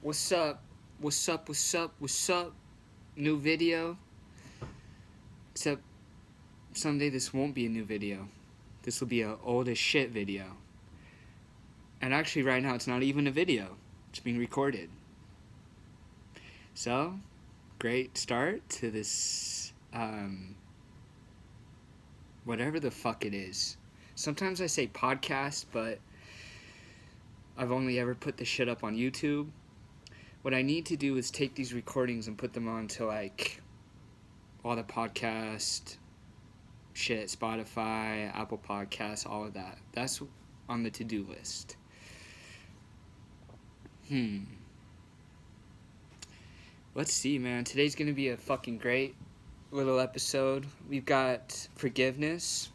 What's up? What's up? What's up? What's up? New video. Except someday this won't be a new video. This will be a old as shit video. And actually, right now, it's not even a video. It's being recorded. So, great start to this, whatever the fuck it is. Sometimes I say podcast, but I've only ever put this shit up on YouTube. What I need to do is take these recordings and put them onto, like, all the podcast shit, Spotify, Apple Podcasts, all of that. That's on the to-do list. Let's see, man. Today's gonna be a fucking great little episode. We've got forgiveness.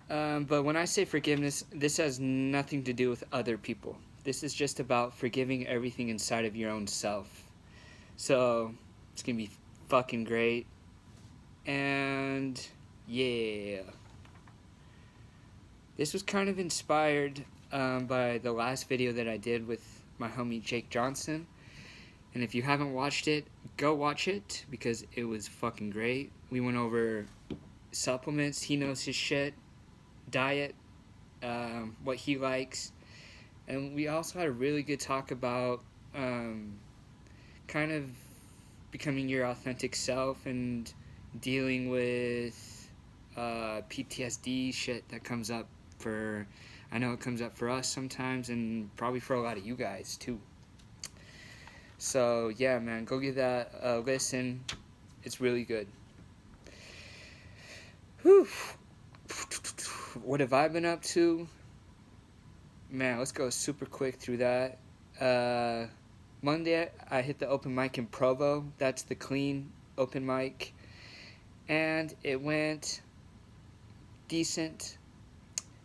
But when I say forgiveness, this has nothing to do with other people. This is just about forgiving everything inside of your own self. So, it's gonna be fucking great. And, yeah. This was kind of inspired by the last video that I did with my homie Jake Johnson. And if you haven't watched it, go watch it because it was fucking great. We went over supplements, he knows his shit, diet, what he likes. And we also had a really good talk about kind of becoming your authentic self and dealing with PTSD shit that comes up I know it comes up for us sometimes and probably for a lot of you guys too. So yeah, man, go give that a listen. It's really good. Whew. What have I been up to? Man, let's go super quick through that. Monday, I hit the open mic in Provo. That's the clean open mic. And it went decent.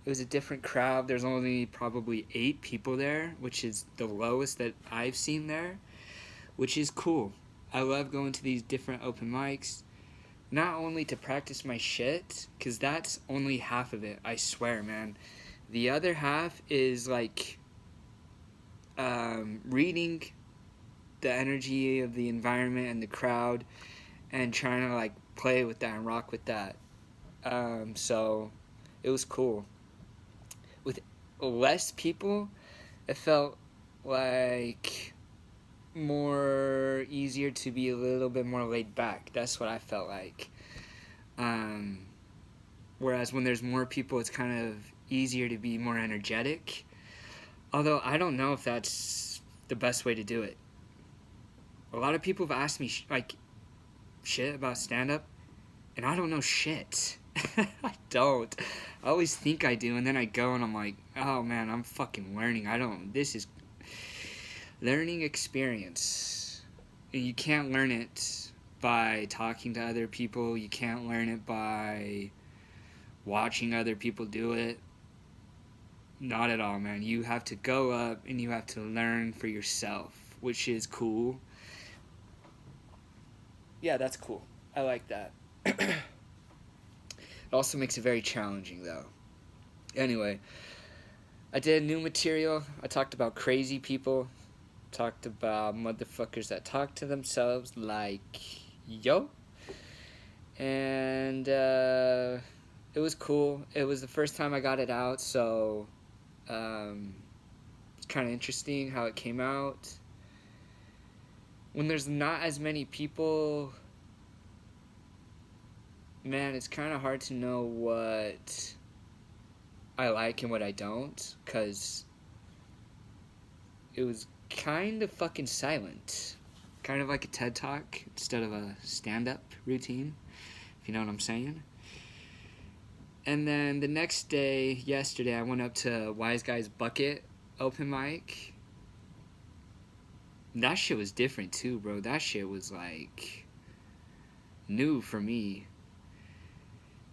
It was a different crowd. There's only probably 8 people there, which is the lowest that I've seen there, which is cool. I love going to these different open mics, not only to practice my shit, because that's only half of it, I swear, man. The other half is like reading the energy of the environment and the crowd and trying to like play with that and rock with that. So it was cool. With less people, it felt like more easier to be a little bit more laid back. That's what I felt like. Whereas when there's more people, it's kind of easier to be more energetic. Although I don't know if that's the best way to do it. A lot of people have asked me shit about stand-up, and I don't know shit. I don't. I always think I do, and then I go and I'm like, oh man, I'm fucking learning. This is learning experience. And you can't learn it by talking to other people. You can't learn it by watching other people do it. Not at all, man. You have to go up and you have to learn for yourself, which is cool. Yeah, that's cool. I like that. It also makes it very challenging, though. Anyway, I did new material. I talked about crazy people. Talked about motherfuckers that talk to themselves like yo. And it was cool. It was the first time I got it out, so it's kind of interesting how it came out. When there's not as many people, man, it's kind of hard to know what I like and what I don't, because it was kind of fucking silent. Kind of like a TED Talk instead of a stand-up routine, if you know what I'm saying. And then the next day, yesterday, I went up to Wise Guy's Bucket open mic. That shit was different too, bro. That shit was like new for me.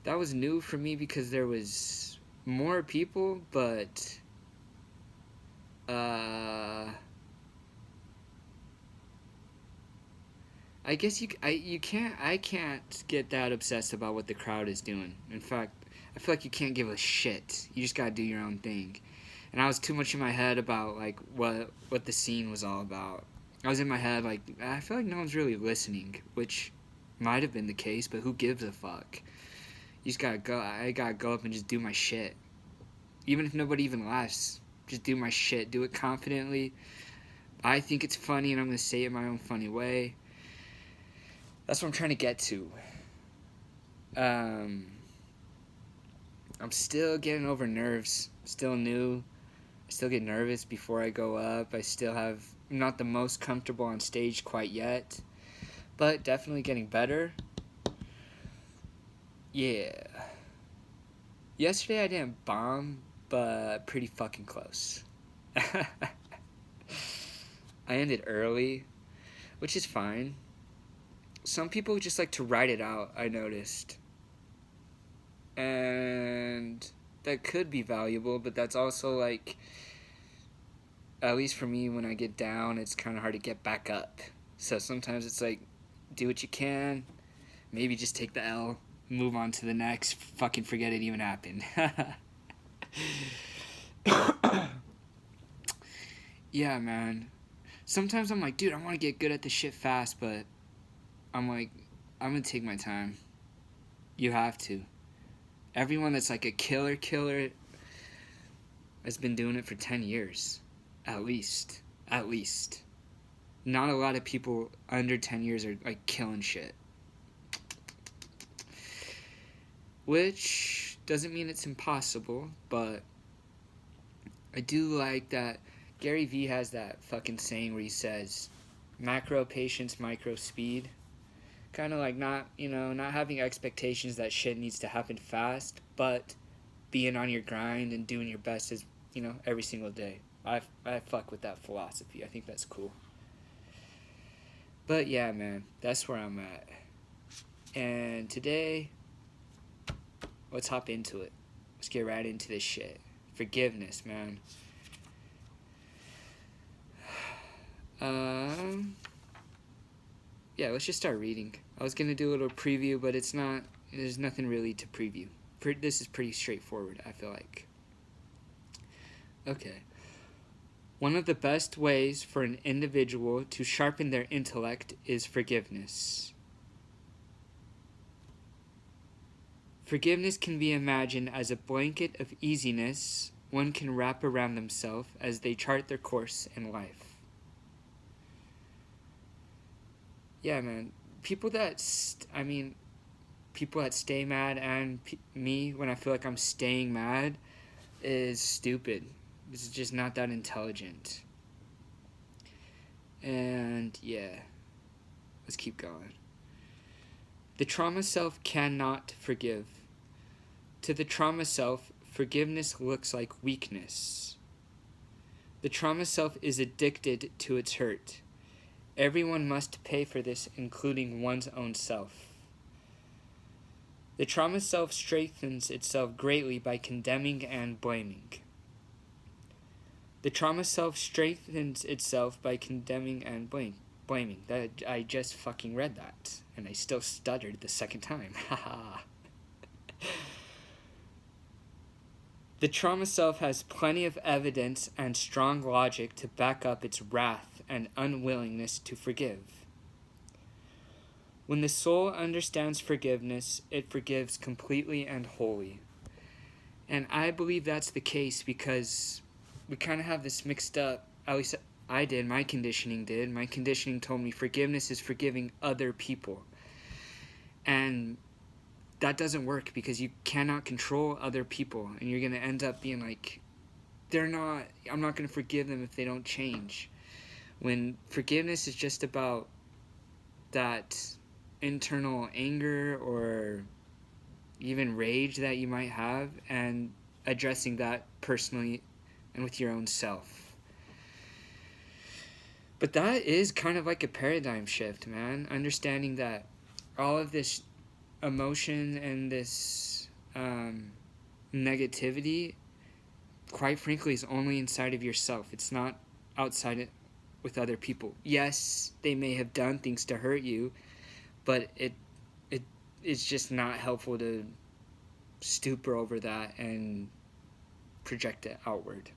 That was new for me because there was more people, but I guess I can't get that obsessed about what the crowd is doing. In fact, I feel like you can't give a shit. You just gotta do your own thing. and I was too much in my head about like what the scene was all about. I was in my head like, I feel like no one's really listening, which might have been the case, but who gives a fuck? You just gotta go. I gotta go up and just do my shit, even if nobody even laughs. Just do my shit. Do it confidently. I think it's funny, and I'm gonna say it in my own funny way. That's what I'm trying to get to. I'm still getting over nerves. Still new. I still get nervous before I go up. I still have not the most comfortable on stage quite yet, but definitely getting better. Yeah. Yesterday I didn't bomb, but pretty fucking close. I ended early, which is fine. Some people just like to ride it out, I noticed. And that could be valuable, but that's also like, at least for me, when I get down, it's kind of hard to get back up. So sometimes it's like, do what you can, maybe just take the L, move on to the next, fucking forget it even happened. Yeah, man. Sometimes I'm like, dude, I want to get good at this shit fast, but I'm like, I'm gonna take my time. You have to. Everyone that's like a killer has been doing it for 10 years. At least. Not a lot of people under 10 years are like killing shit. Which doesn't mean it's impossible, but I do like that Gary Vee has that fucking saying where he says, macro patience, micro speed. Kind of like not having expectations that shit needs to happen fast, but being on your grind and doing your best is, every single day. I fuck with that philosophy. I think that's cool. But yeah, man, that's where I'm at. And today, let's hop into it. Let's get right into this shit. Forgiveness, man. Yeah, let's just start reading. I was gonna do a little preview, but there's nothing really to preview. This is pretty straightforward, I feel like. Okay. One of the best ways for an individual to sharpen their intellect is forgiveness. Forgiveness can be imagined as a blanket of easiness one can wrap around themselves as they chart their course in life. Yeah, man. People that stay mad and me when I feel like I'm staying mad is stupid. It's just not that intelligent. And yeah, let's keep going. The trauma self cannot forgive. To the trauma self, forgiveness looks like weakness. The trauma self is addicted to its hurt. Everyone must pay for this, including one's own self. The trauma self strengthens itself greatly by condemning and blaming. The trauma self strengthens itself by condemning and blaming. That I just fucking read that, and I still stuttered the second time. Haha. The trauma self has plenty of evidence and strong logic to back up its wrath and unwillingness to forgive. When the soul understands forgiveness, it forgives completely and wholly. And I believe that's the case because we kind of have this mixed up, at least I did, my conditioning did. My conditioning told me forgiveness is forgiving other people. And that doesn't work because you cannot control other people, and you're going to end up being like, I'm not going to forgive them if they don't change. When forgiveness is just about that internal anger or even rage that you might have and addressing that personally and with your own self. But that is kind of like a paradigm shift, man. Understanding that all of this emotion and this negativity, quite frankly, is only inside of yourself. It's not outside it with other people. Yes, they may have done things to hurt you, but it's just not helpful to stupor over that and project it outward.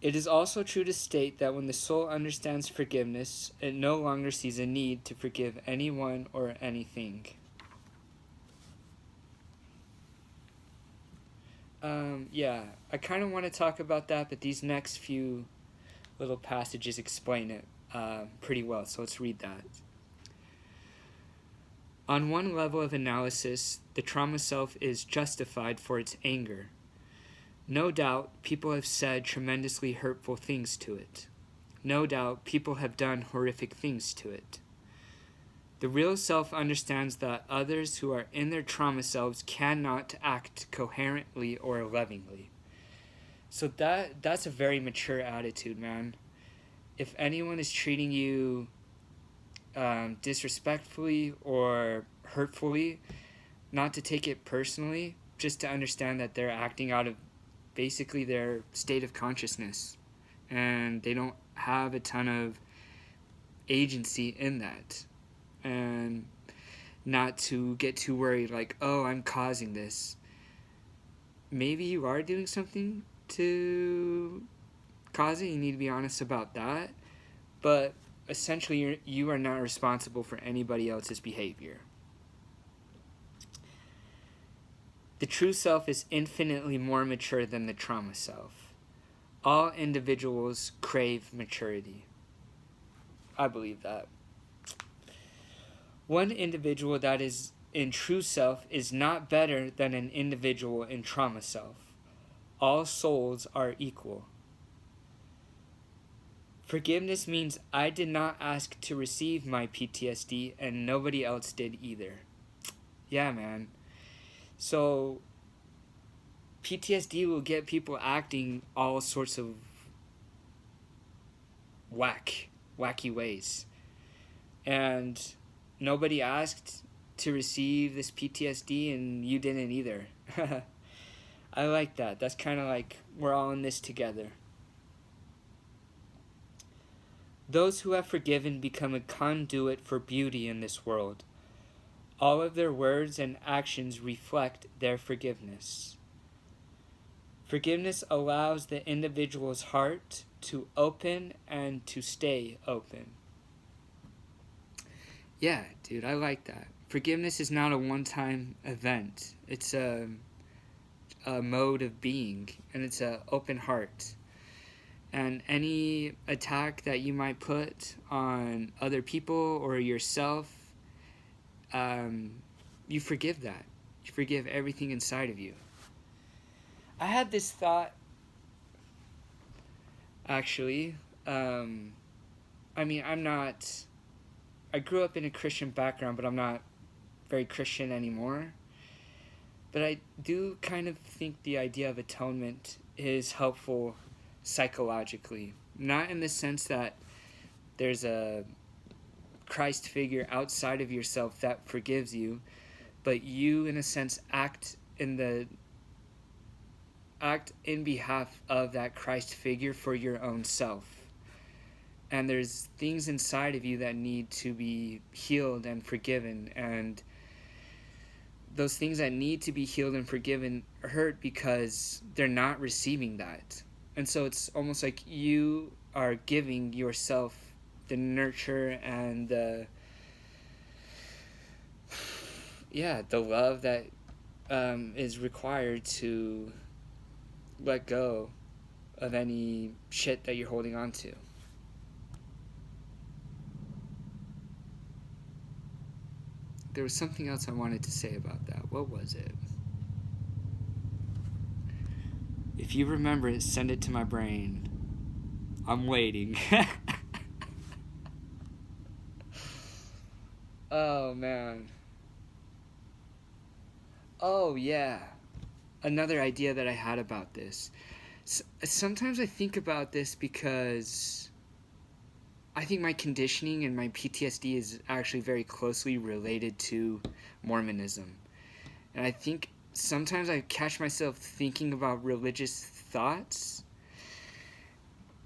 It is also true to state that when the soul understands forgiveness, it no longer sees a need to forgive anyone or anything. I kind of want to talk about that, but these next few little passages explain it pretty well, so let's read that. On one level of analysis, the trauma self is justified for its anger. No doubt, people have said tremendously hurtful things to it. No doubt, people have done horrific things to it. The real self understands that others who are in their trauma selves cannot act coherently or lovingly. So that's a very mature attitude, man. If anyone is treating you disrespectfully or hurtfully, not to take it personally, just to understand that they're acting out of basically their state of consciousness, and they don't have a ton of agency in that, and not to get too worried like, oh, I'm causing this. Maybe you are doing something to cause it, you need to be honest about that, but essentially you are not responsible for anybody else's behavior. The true self is infinitely more mature than the trauma self. All individuals crave maturity. I believe that. One individual that is in true self is not better than an individual in trauma self. All souls are equal. Forgiveness means I did not ask to receive my PTSD and nobody else did either. Yeah, man. So, PTSD will get people acting all sorts of wacky ways. And nobody asked to receive this PTSD and you didn't either. I like that. That's kind of like we're all in this together. Those who have forgiven become a conduit for beauty in this world. All of their words and actions reflect their forgiveness. Forgiveness allows the individual's heart to open and to stay open. Yeah, dude, I like that. Forgiveness is not a one-time event. It's a mode of being, and it's an open heart. And any attack that you might put on other people or yourself, you forgive that. You forgive everything inside of you. I had this thought, actually. I grew up in a Christian background, but I'm not very Christian anymore. But I do kind of think the idea of atonement is helpful psychologically. Not in the sense that there's a Christ figure outside of yourself that forgives you, but you, in a sense, act in behalf of that Christ figure for your own self. And there's things inside of you that need to be healed and forgiven, and those things that need to be healed and forgiven hurt because they're not receiving that. And so it's almost like you are giving yourself the nurture and the love that is required to let go of any shit that you're holding on to. There was something else I wanted to say about that. What was it? If you remember it, send it to my brain. I'm waiting. Oh, man. Oh, yeah. Another idea that I had about this. Sometimes I think about this because I think my conditioning and my PTSD is actually very closely related to Mormonism. And I think sometimes I catch myself thinking about religious thoughts.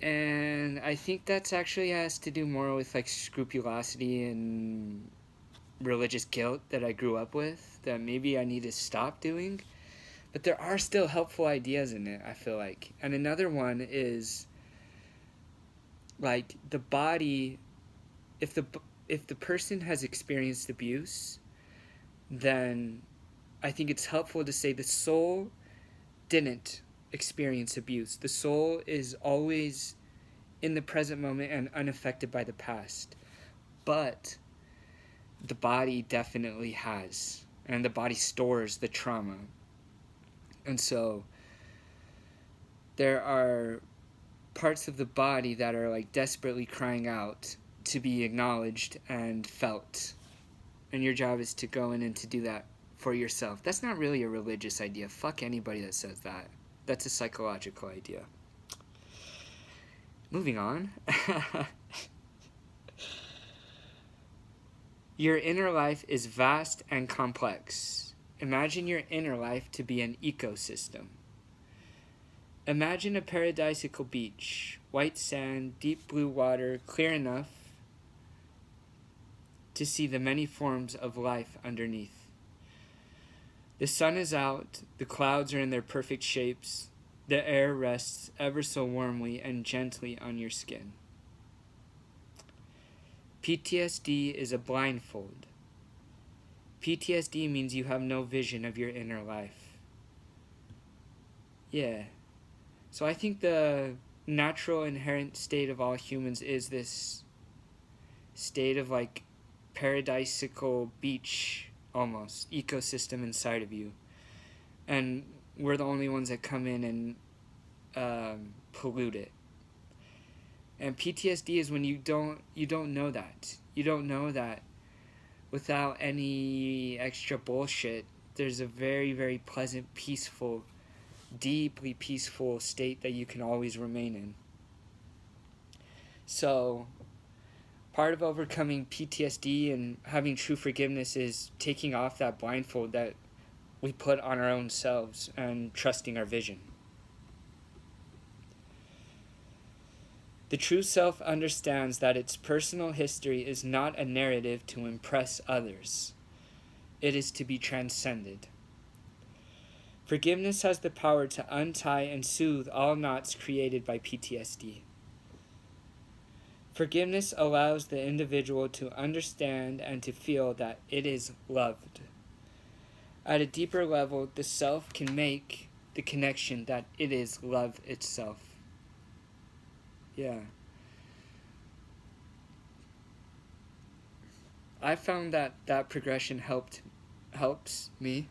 And I think that's actually has to do more with like scrupulosity and religious guilt that I grew up with that maybe I need to stop doing. But there are still helpful ideas in it, I feel like. And another one is like the body, if the person has experienced abuse, then I think it's helpful to say the soul didn't experience abuse. The soul is always in the present moment and unaffected by the past. But the body definitely has, and the body stores the trauma. And so there are parts of the body that are like desperately crying out to be acknowledged and felt. And your job is to go in and to do that for yourself. That's not really a religious idea. Fuck anybody that says that. That's a psychological idea. Moving on. Your inner life is vast and complex. Imagine your inner life to be an ecosystem. Imagine a paradisical beach, white sand, deep blue water, clear enough to see the many forms of life underneath. The sun is out, the clouds are in their perfect shapes, the air rests ever so warmly and gently on your skin. PTSD is a blindfold. PTSD means you have no vision of your inner life. Yeah. So I think the natural inherent state of all humans is this state of like paradisical beach, almost, ecosystem inside of you. And we're the only ones that come in and pollute it. And PTSD is when you don't know that. You don't know that without any extra bullshit, there's a very, very pleasant, peaceful, deeply peaceful state that you can always remain in. So part of overcoming PTSD and having true forgiveness is taking off that blindfold that we put on our own selves and trusting our vision. The true self understands that its personal history is not a narrative to impress others. It is to be transcended. Forgiveness has the power to untie and soothe all knots created by PTSD. Forgiveness allows the individual to understand and to feel that it is loved. At a deeper level, the self can make the connection that it is love itself. Yeah. I found that progression helps me.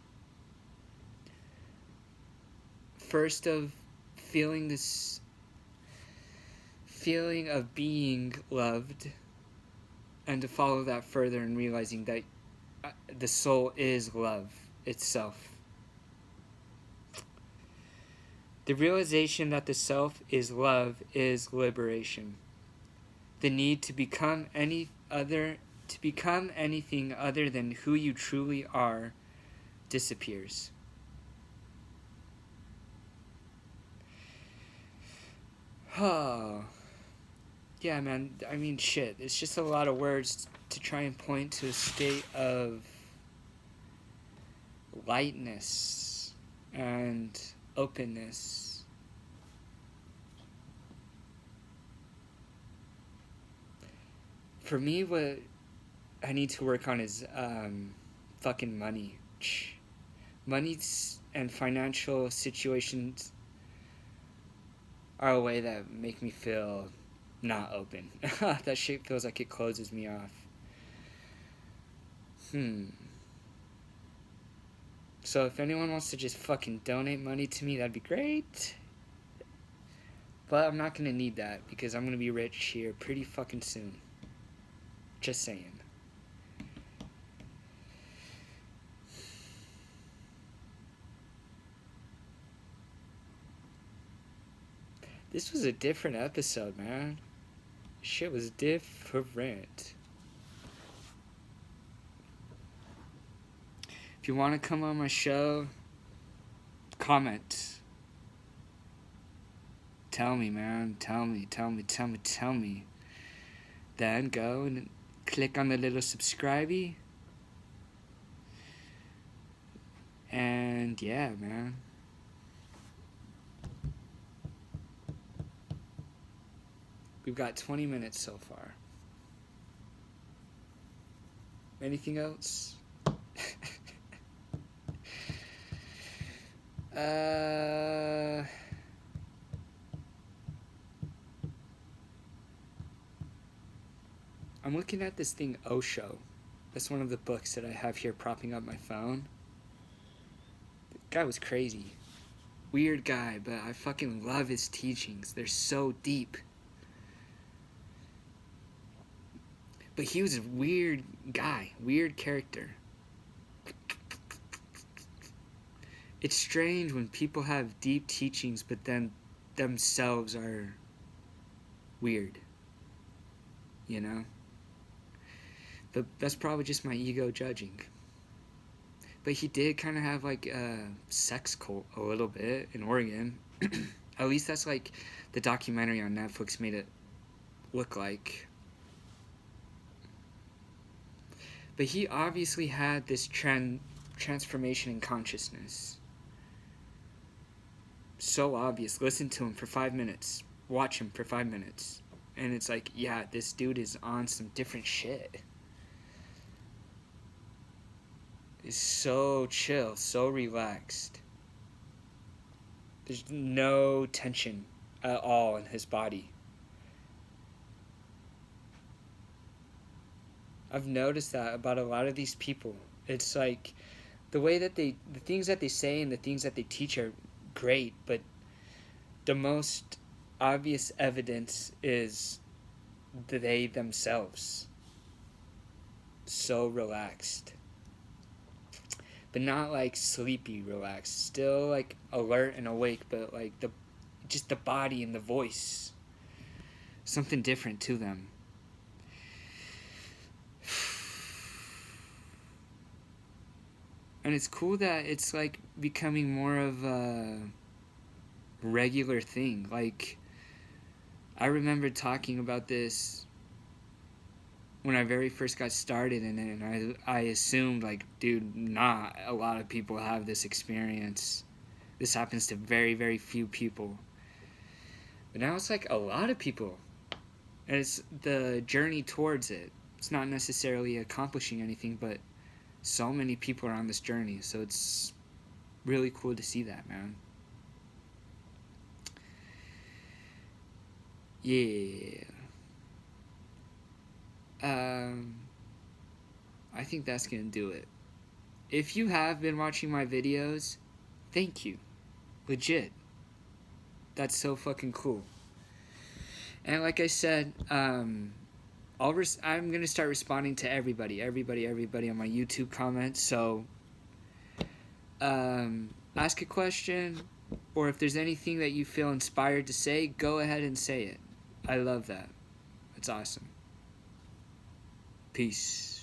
First, of feeling this feeling of being loved, and to follow that further and realizing that the soul is love itself. The realization that the self is love is liberation. The need to become anything other than who you truly are disappears. Oh. Yeah, man, I mean, shit. It's just a lot of words to try and point to a state of lightness and openness. For me, what I need to work on is fucking money. Money's and financial situations are a way that make me feel not open. That shit feels like it closes me off. So if anyone wants to just fucking donate money to me, that'd be great. But I'm not gonna need that because I'm gonna be rich here pretty fucking soon. Just saying. This was a different episode, man. Shit was different. If you want to come on my show, comment. Tell me, man. Tell me. Then go and click on the little subscribey. And yeah, man. We've got 20 minutes so far. Anything else? I'm looking at this thing, Osho. That's one of the books that I have here propping up my phone. The guy was crazy. Weird guy, but I fucking love his teachings. They're so deep. But he was a weird guy, weird character. It's strange when people have deep teachings, but then themselves are weird. You know? But that's probably just my ego judging. But he did kind of have like a sex cult a little bit in Oregon. At least that's like the documentary on Netflix made it look like. But he obviously had this transformation in consciousness. So obvious. Listen to him for 5 minutes. Watch him for 5 minutes. And it's like, yeah, this dude is on some different shit. Is so chill, so relaxed. There's no tension at all in his body. I've noticed that about a lot of these people. It's like the way that the things that they say and the things that they teach are great, but the most obvious evidence is they themselves. So relaxed. But not like sleepy relaxed. Still like alert and awake, but like just the body and the voice. Something different to them. And it's cool that it's like becoming more of a regular thing. Like, I remember talking about this when I very first got started in it, and I assumed, like, dude, not a lot of people have this experience. This happens to very, very few people. But now it's like a lot of people. And it's the journey towards it. It's not necessarily accomplishing anything, but so many people are on this journey, so it's really cool to see that, man. Yeah. I think that's gonna do it. If you have been watching my videos, thank you. Legit. That's so fucking cool. And like I said, I'm gonna start responding to everybody on my YouTube comments. So, ask a question, or if there's anything that you feel inspired to say, go ahead and say it. I love that. It's awesome. Peace.